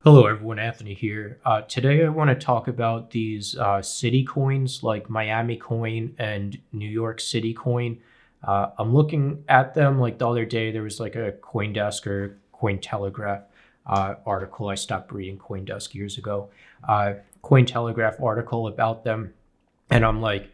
Hello everyone, Anthony here. Today I want to talk about these city coins like MiamiCoin and NewYorkCityCoin. I'm looking at them like the other day. There was like a CoinDesk or Cointelegraph article. I stopped reading CoinDesk years ago. Cointelegraph article about them, and I'm like,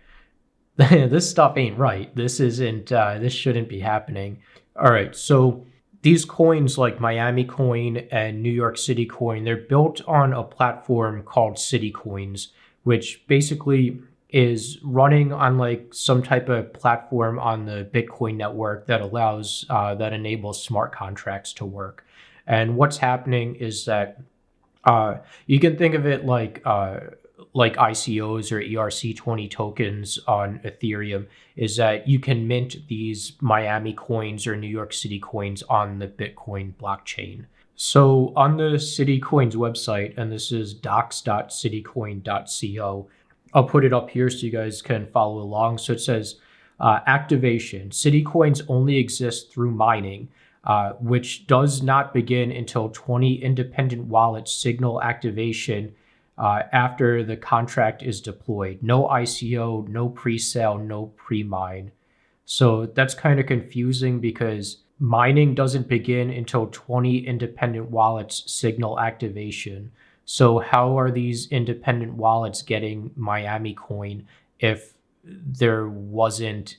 this stuff ain't right. This isn't. This shouldn't be happening. All right, so these coins like MiamiCoin and NewYorkCityCoin, they're built on a platform called CityCoins, which basically is running on like some type of platform on the Bitcoin network that enables smart contracts to work. And what's happening is that you can think of it like ICOs or ERC20 tokens on Ethereum, is that you can mint these Miami coins or New York City coins on the Bitcoin blockchain. So on the CityCoins website, and this is docs.citycoin.co, I'll put it up here so you guys can follow along. So it says, activation. CityCoins only exist through mining, which does not begin until 20 independent wallets signal activation after the contract is deployed. No ICO, no pre-sale, no pre-mine. So that's kind of confusing because mining doesn't begin until 20 independent wallets signal activation. So how are these independent wallets getting Miami coin if there wasn't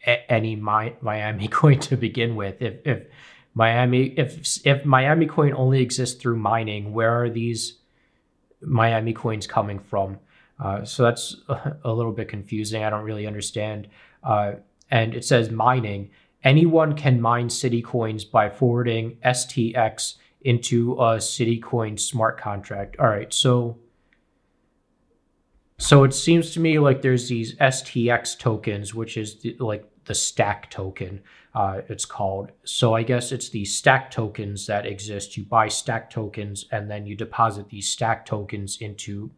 any Miami coin to begin with? If Miami coin only exists through mining, where are these Miami coins coming from? So that's a little bit confusing. I don't really understand. And it says mining. Anyone can mine city coins by forwarding STX into a CityCoin smart contract. All right, so it seems to me like there's these STX tokens, which is like the stack token, it's called. So I guess it's the stack tokens that exist. You buy stack tokens and then you deposit these stack tokens into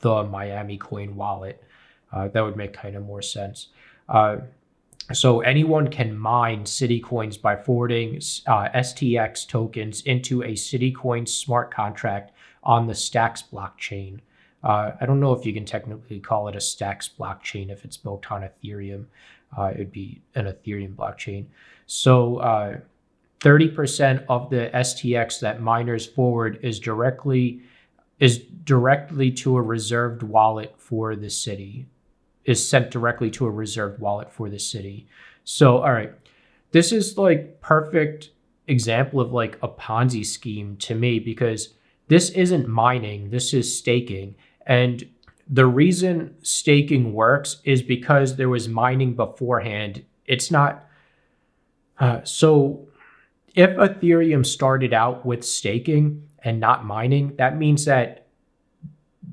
the Miami coin wallet. That would make kind of more sense. So anyone can mine city coins by forwarding STX tokens into a CityCoin smart contract on the Stacks blockchain. I don't know if you can technically call it a Stacks blockchain if it's built on Ethereum. It would be an Ethereum blockchain. So 30% of the STX that miners forward is directly to a reserved wallet for the city. Is sent directly to a reserved wallet for the city. So, all right, this is like perfect example of like a Ponzi scheme to me, because this isn't mining, this is staking. And the reason staking works is because there was mining beforehand. It's not, so if Ethereum started out with staking and not mining, that means that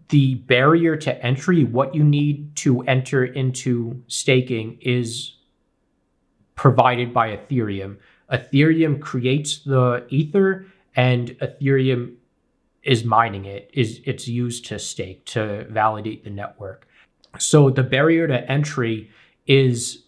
the barrier to entry, what you need to enter into staking, is provided by Ethereum. Ethereum creates the ether and Ethereum is mining it. It's used to stake, to validate the network. So the barrier to entry is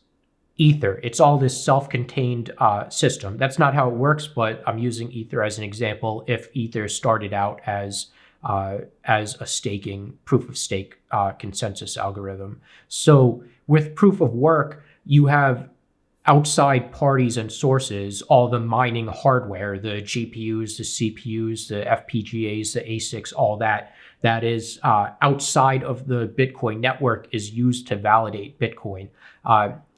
ether. It's all this self-contained system. That's not how it works, but I'm using ether as an example. If ether started out as a staking, proof of stake consensus algorithm. So with proof of work, you have outside parties and sources, all the mining hardware, the GPUs, the CPUs, the FPGAs, the ASICs, all that is outside of the Bitcoin network is used to validate Bitcoin.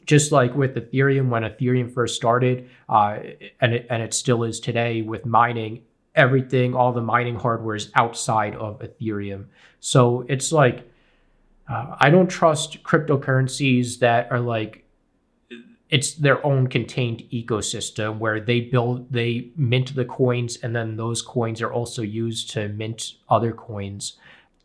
Just like with Ethereum, when Ethereum first started, and it still is today with mining, everything, all the mining hardware is outside of Ethereum. So it's like, I don't trust cryptocurrencies that are like, it's their own contained ecosystem where they mint the coins, and then those coins are also used to mint other coins.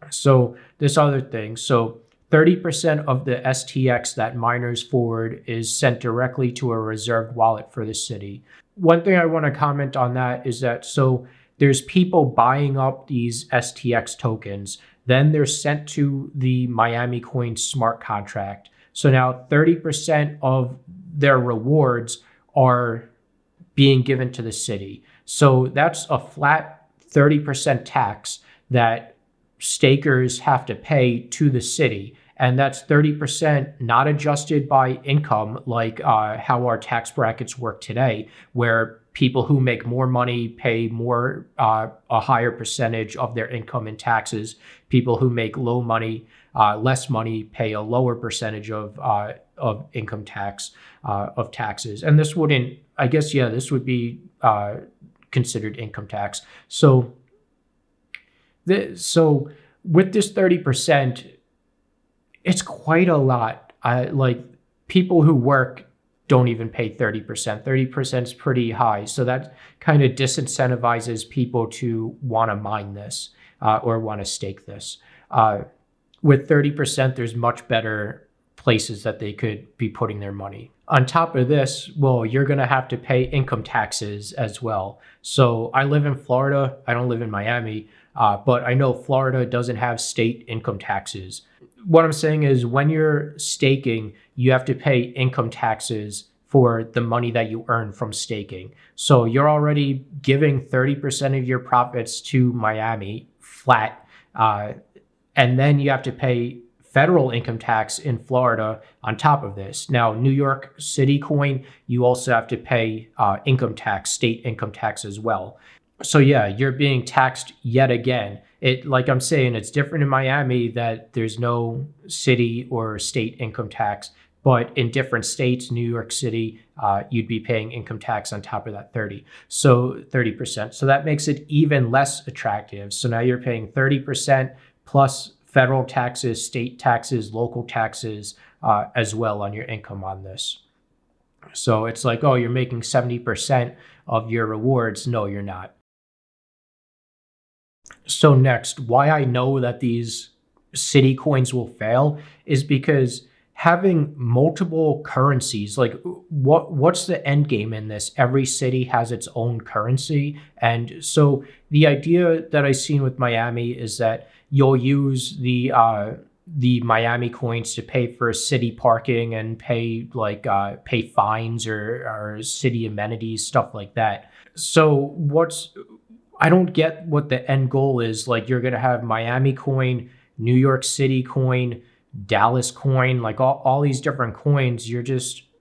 So this other thing, so 30% of the STX that miners forward is sent directly to a reserved wallet for the city. One thing I want to comment on that is that, so there's people buying up these STX tokens, then they're sent to the Miami Coin smart contract. So now 30% of their rewards are being given to the city. So that's a flat 30% tax that stakers have to pay to the city. And that's 30% not adjusted by income, like how our tax brackets work today, where people who make more money pay more, a higher percentage of their income in taxes. People who make less money pay a lower percentage of income tax, of taxes. And this wouldn't, I guess, yeah, this would be considered income tax. So with this 30%, it's quite a lot. Like people who work don't even pay 30%. 30% is pretty high. So that kind of disincentivizes people to want to mine this or want to stake this. With 30%, there's much better places that they could be putting their money. On top of this, well, you're going to have to pay income taxes as well. So I live in Florida. I don't live in Miami, but I know Florida doesn't have state income taxes. What I'm saying is when you're staking, you have to pay income taxes for the money that you earn from staking. So you're already giving 30% of your profits to Miami flat, and then you have to pay federal income tax in Florida on top of this. Now, NewYorkCityCoin, you also have to pay income tax, state income tax as well. So yeah, you're being taxed yet again. Like I'm saying, it's different in Miami that there's no city or state income tax, but in different states, New York City, you'd be paying income tax on top of that 30%. So that makes it even less attractive. So now you're paying 30% plus federal taxes, state taxes, local taxes as well on your income on this. So it's like, oh, you're making 70% of your rewards. No, you're not. So next, why I know that these city coins will fail is because having multiple currencies, like what's the end game in this? Every city has its own currency. And so the idea that I've seen with Miami is that you'll use the Miami coins to pay for city parking and pay fines or city amenities, stuff like that. So I don't get what the end goal is. Like you're going to have Miami coin, New York City coin, Dallas coin, like all these different coins.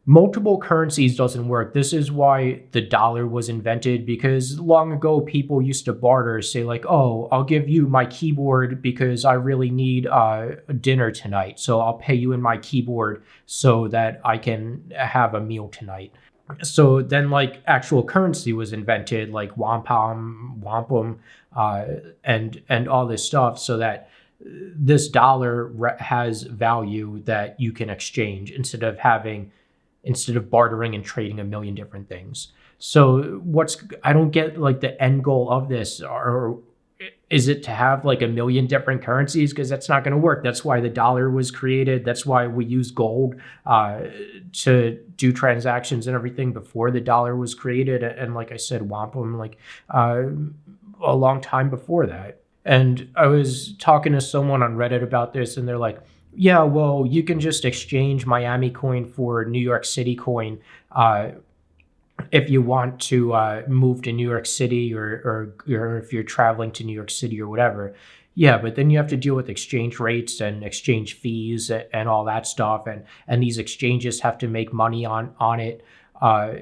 Multiple currencies doesn't work. This is why the dollar was invented, because long ago people used to barter, say like, oh, I'll give you my keyboard because I really need dinner tonight. So I'll pay you in my keyboard so that I can have a meal tonight. So then like actual currency was invented, like wampum, and all this stuff, so that this dollar has value that you can exchange instead of bartering and trading a million different things. So I don't get like the end goal of this, or is it to have like a million different currencies? Because that's not going to work. That's why the dollar was created. That's why we use gold to do transactions and everything before the dollar was created. And like I said, wampum, like a long time before that. And I was talking to someone on Reddit about this, and they're like, yeah, well, you can just exchange Miami coin for New York City coin if you want to move to New York City or if you're traveling to New York City or whatever. Yeah, but then you have to deal with exchange rates and exchange fees and all that stuff. And these exchanges have to make money on it.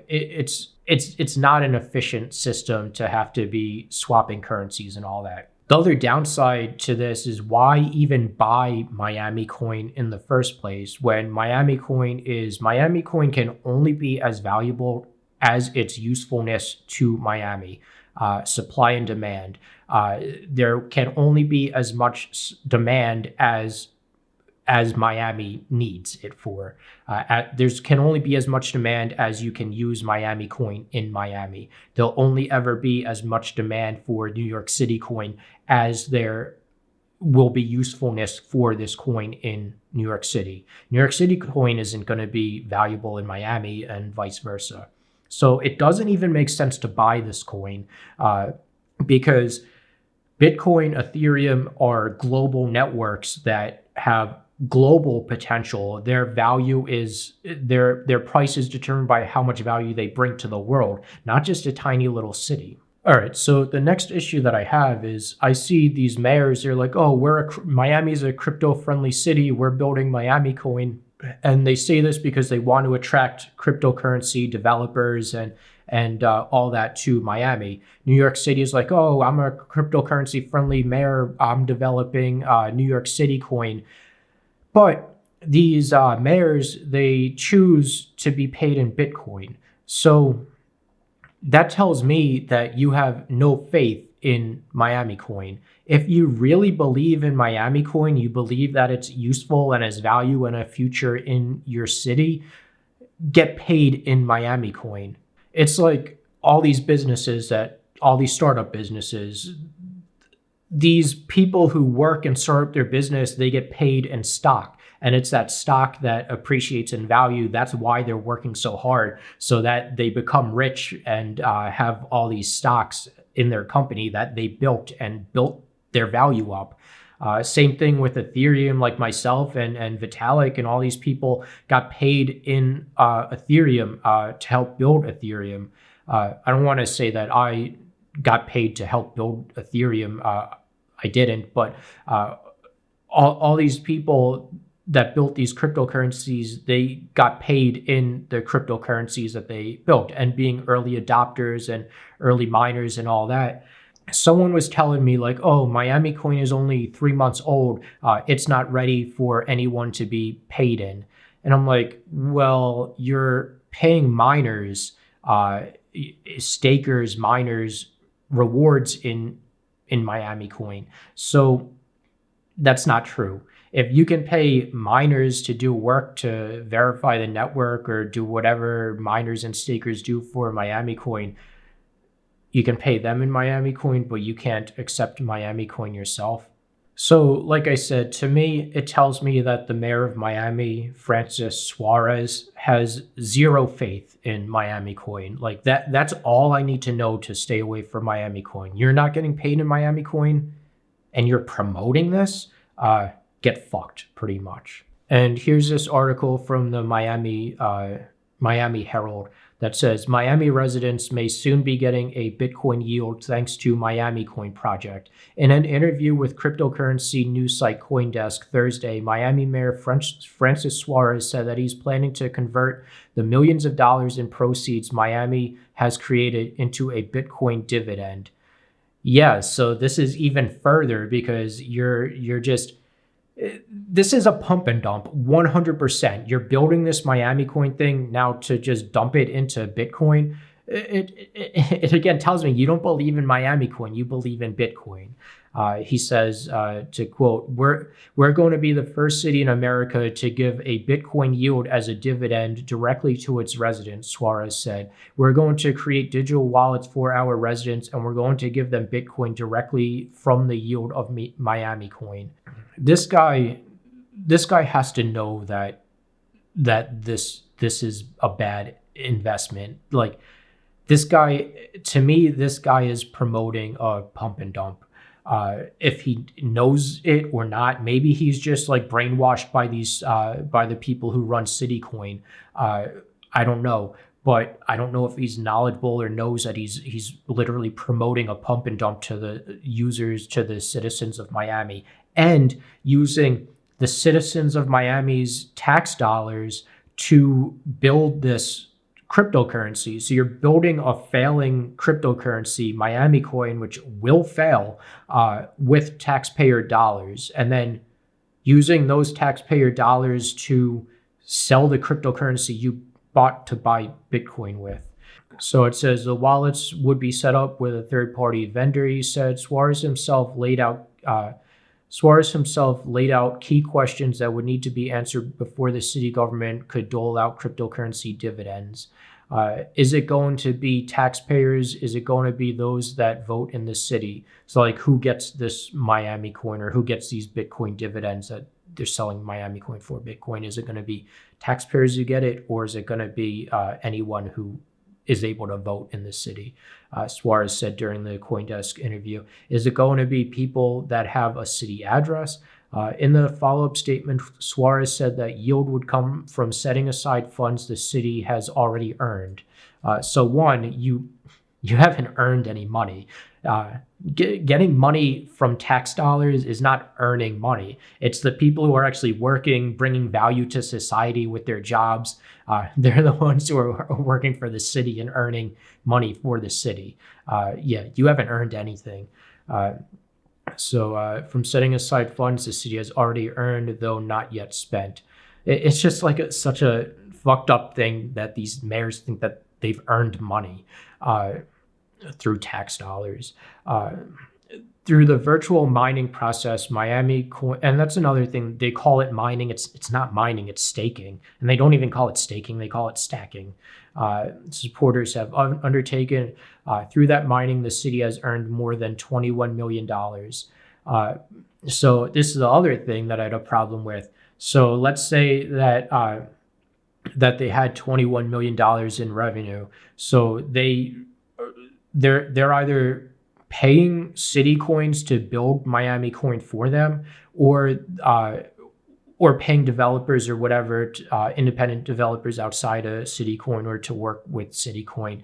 It's not an efficient system to have to be swapping currencies and all that. The other downside to this is why even buy Miami coin in the first place when Miami coin can only be as valuable as its usefulness to Miami. Supply and demand. There can only be as much demand as Miami needs it for. There can only be as much demand as you can use Miami coin in Miami. There'll only ever be as much demand for New York City coin as there will be usefulness for this coin in New York City. New York City coin isn't going to be valuable in Miami and vice versa. So it doesn't even make sense to buy this coin because Bitcoin, Ethereum are global networks that have global potential. Their value is their price is determined by how much value they bring to the world, not just a tiny little city. All right, so the next issue that I have is I see these mayors, they're like, oh, Miami's a crypto-friendly city, we're building MiamiCoin. And they say this because they want to attract cryptocurrency developers and all that to Miami. New York City is like, oh, I'm a cryptocurrency friendly mayor, I'm developing NewYorkCityCoin. But these mayors, they choose to be paid in Bitcoin. So that tells me that you have no faith in MiamiCoin. If you really believe in MiamiCoin, you believe that it's useful and has value and a future in your city, get paid in MiamiCoin. It's like all these startup businesses, these people who work and start up their business, they get paid in stock. And it's that stock that appreciates in value. That's why they're working so hard, so that they become rich and have all these stocks in their company that they built their value up. Same thing with Ethereum, like myself and Vitalik and all these people got paid in Ethereum to help build Ethereum. I don't want to say that I got paid to help build Ethereum. I didn't, but all these people that built these cryptocurrencies, they got paid in the cryptocurrencies that they built, and being early adopters and early miners and all that. Someone was telling me like, oh, MiamiCoin is only 3 months old. It's not ready for anyone to be paid in. And I'm like, well, you're paying miners, stakers, miners rewards in MiamiCoin. So that's not true. If you can pay miners to do work to verify the network or do whatever miners and stakers do for MiamiCoin, you can pay them in MiamiCoin, but you can't accept MiamiCoin yourself. So, like I said, to me, it tells me that the mayor of Miami, Francis Suarez, has zero faith in MiamiCoin. Like that's all I need to know to stay away from MiamiCoin. You're not getting paid in MiamiCoin and you're promoting this, get fucked pretty much. And here's this article from the Miami Herald that says Miami residents may soon be getting a Bitcoin yield thanks to MiamiCoin project. In an interview with cryptocurrency news site CoinDesk Thursday, Miami Mayor Francis Suarez said that he's planning to convert the millions of dollars in proceeds Miami has created into a Bitcoin dividend. Yeah, so this is even further because this is a pump and dump, 100%. You're building this MiamiCoin thing now to just dump it into Bitcoin. It again tells me you don't believe in MiamiCoin, you believe in Bitcoin. He says, to quote, we're going to be the first city in America to give a Bitcoin yield as a dividend directly to its residents, Suarez said. We're going to create digital wallets for our residents, and we're going to give them Bitcoin directly from the yield of MiamiCoin. This guy has to know that this is a bad investment. Like this guy, to me, this guy is promoting a pump and dump. If he knows it or not, maybe he's just like brainwashed by by the people who run CityCoin. I don't know, but I don't know if he's knowledgeable or knows that he's literally promoting a pump and dump to the users, to the citizens of Miami, and using the citizens of Miami's tax dollars to build this cryptocurrency. So you're building a failing cryptocurrency, MiamiCoin, which will fail with taxpayer dollars, and then using those taxpayer dollars to sell the cryptocurrency you bought to buy Bitcoin with. So it says the wallets would be set up with a third-party vendor, he said. Suarez himself laid out key questions that would need to be answered before the city government could dole out cryptocurrency dividends. Is it going to be taxpayers? Is it going to be those that vote in the city? So like who gets this MiamiCoin or who gets these Bitcoin dividends that they're selling MiamiCoin for Bitcoin? Is it going to be taxpayers who get it, or is it going to be anyone who is able to vote in the city? Suarez said during the CoinDesk interview. Is it going to be people that have a city address? In the follow-up statement, Suarez said that yield would come from setting aside funds the city has already earned. So one, You haven't earned any money. Getting money from tax dollars is not earning money. It's the people who are actually working, bringing value to society with their jobs. They're the ones who are working for the city and earning money for the city. Yeah, you haven't earned anything. So from setting aside funds the city has already earned, though not yet spent. It's just like such a fucked up thing that these mayors think that they've earned money through tax dollars. Through the virtual mining process, MiamiCoin, and that's another thing, they call it mining. It's not mining, it's staking. And they don't even call it staking, they call it stacking. Supporters have undertaken. Through that mining, the city has earned more than $21 million. So this is the other thing that I had a problem with. So let's say that that they had $21 million in revenue. So they're either paying CityCoins to build MiamiCoin for them, or paying developers or whatever, independent developers outside of CityCoin, or to work with CityCoin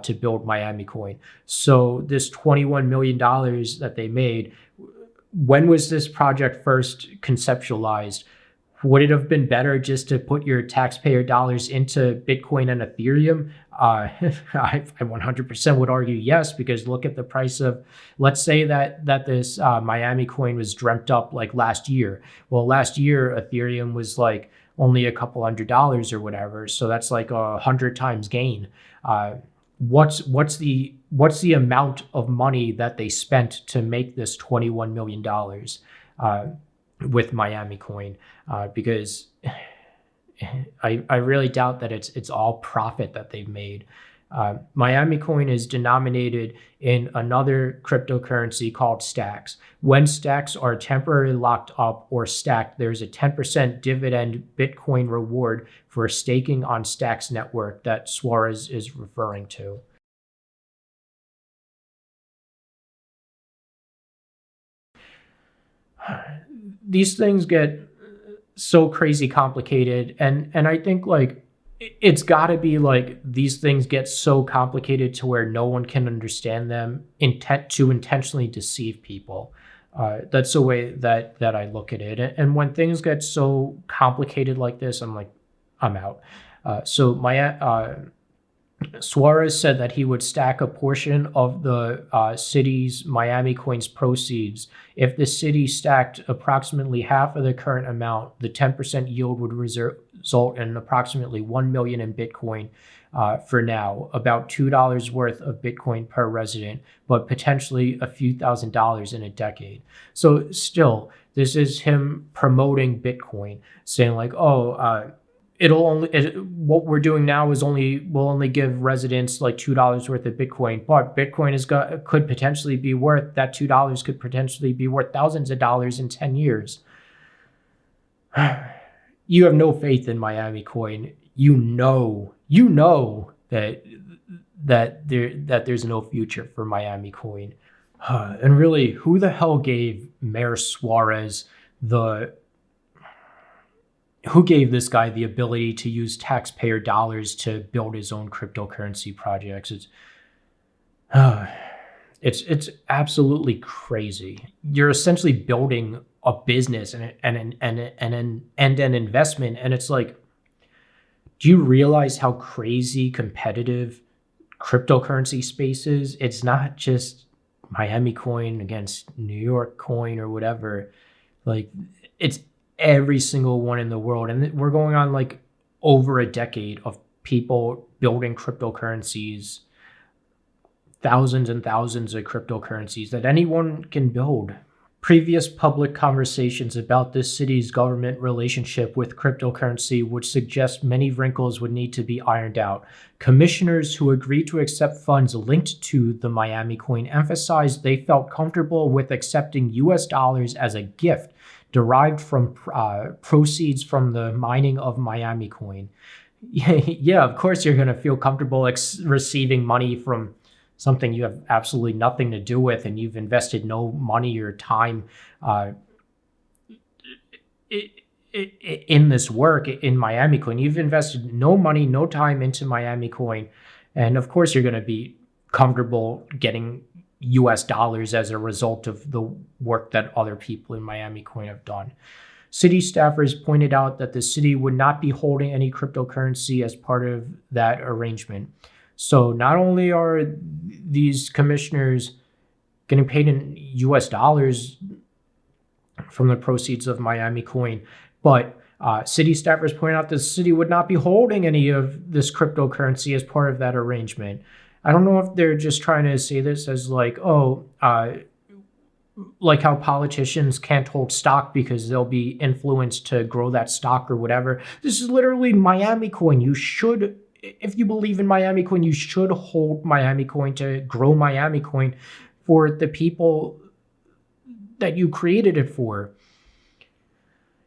to build MiamiCoin. So this $21 million that they made, when was this project first conceptualized? Would it have been better just to put your taxpayer dollars into Bitcoin and Ethereum? I 100% would argue yes, because look at the price of, let's say that this MiamiCoin was dreamt up like last year. Well, last year Ethereum was like only a couple $100 or whatever, so that's like 100 times gain. What's the amount of money that they spent to make this $21 million with MiamiCoin? Because I really doubt that it's all profit that they've made. MiamiCoin is denominated in another cryptocurrency called stacks. When stacks are temporarily locked up or stacked, there's a 10% dividend Bitcoin reward for staking on Stacks network that Suarez is referring to. These things get so crazy complicated, and I think like it's got to be like these things get so complicated to where no one can understand them, to intentionally deceive people. That's the way that I look at it. And when things get so complicated like this, I'm like, I'm out. So Suarez said that he would stack a portion of the city's MiamiCoin's proceeds. If the city stacked approximately half of the current amount, the 10% yield would result in approximately 1 million in Bitcoin for now, about $2 worth of Bitcoin per resident, but potentially a few $1,000s in a decade. So still, this is him promoting Bitcoin, saying like, oh, what we're doing now is we'll only give residents like $2 worth of Bitcoin, but Bitcoin could potentially be worth, that $2 could potentially be worth thousands of dollars in 10 years. You have no faith in MiamiCoin. You know that there's no future for MiamiCoin. And really, who the hell gave Mayor Suarez who gave this guy the ability to use taxpayer dollars to build his own cryptocurrency projects? It's absolutely crazy. You're essentially building a business and an investment, and it's like, do you realize how crazy competitive cryptocurrency space is? It's not just MiamiCoin against NewYorkCoin or whatever. Like, it's every single one in the world. And we're going on like over a decade of people building cryptocurrencies, thousands and thousands of cryptocurrencies that anyone can build. Previous public conversations about this city's government relationship with cryptocurrency would suggest many wrinkles would need to be ironed out. Commissioners who agreed to accept funds linked to the MiamiCoin emphasized they felt comfortable with accepting US dollars as a gift derived from proceeds from the mining of MiamiCoin. Yeah, of course you're going to feel comfortable receiving money from something you have absolutely nothing to do with, and you've invested no money or time in this work in MiamiCoin. You've invested no money, no time into MiamiCoin, and of course you're going to be comfortable getting US dollars as a result of the work that other people in MiamiCoin have done. City staffers pointed out that the city would not be holding any cryptocurrency as part of that arrangement. So not only are these commissioners getting paid in US dollars from the proceeds of MiamiCoin, but city staffers point out the city would not be holding any of this cryptocurrency as part of that arrangement. I don't know if they're just trying to say this as like, like how politicians can't hold stock because they'll be influenced to grow that stock or whatever. This is literally MiamiCoin. You should, if you believe in MiamiCoin, you should hold MiamiCoin to grow MiamiCoin for the people that you created it for.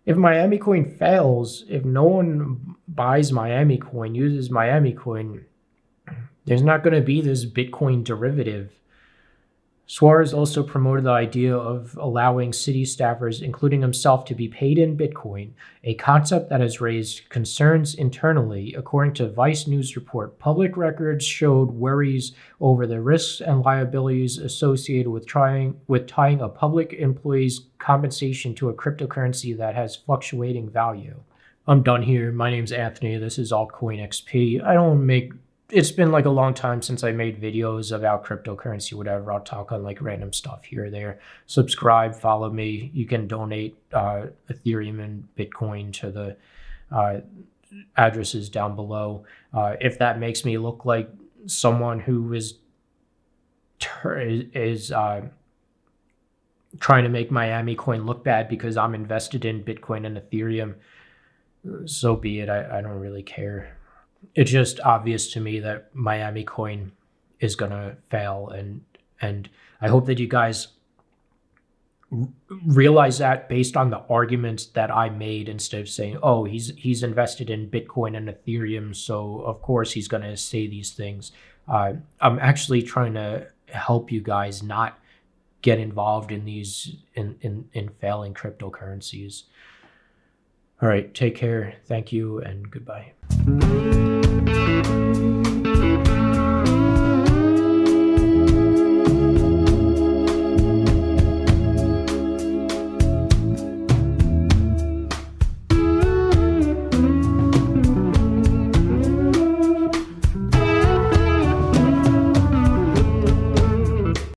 If MiamiCoin fails, if no one buys MiamiCoin, uses MiamiCoin, there's not going to be this Bitcoin derivative. Suarez also promoted the idea of allowing city staffers, including himself, to be paid in Bitcoin, a concept that has raised concerns internally. According to Vice News report, public records showed worries over the risks and liabilities associated with tying a public employee's compensation to a cryptocurrency that has fluctuating value. I'm done here. My name's Anthony. This is AltcoinXP. It's been like a long time since I made videos about cryptocurrency, whatever. I'll talk on like random stuff here or there. Subscribe, follow me. You can donate Ethereum and Bitcoin to the addresses down below. If that makes me look like someone who is trying to make MiamiCoin look bad because I'm invested in Bitcoin and Ethereum, so be it. I don't really care. It's just obvious to me that MiamiCoin is going to fail. And I hope that you guys realize that based on the arguments that I made, instead of saying, oh, he's invested in Bitcoin and Ethereum, so of course he's going to say these things. I'm actually trying to help you guys not get involved in these in failing cryptocurrencies. All right, take care. Thank you and goodbye.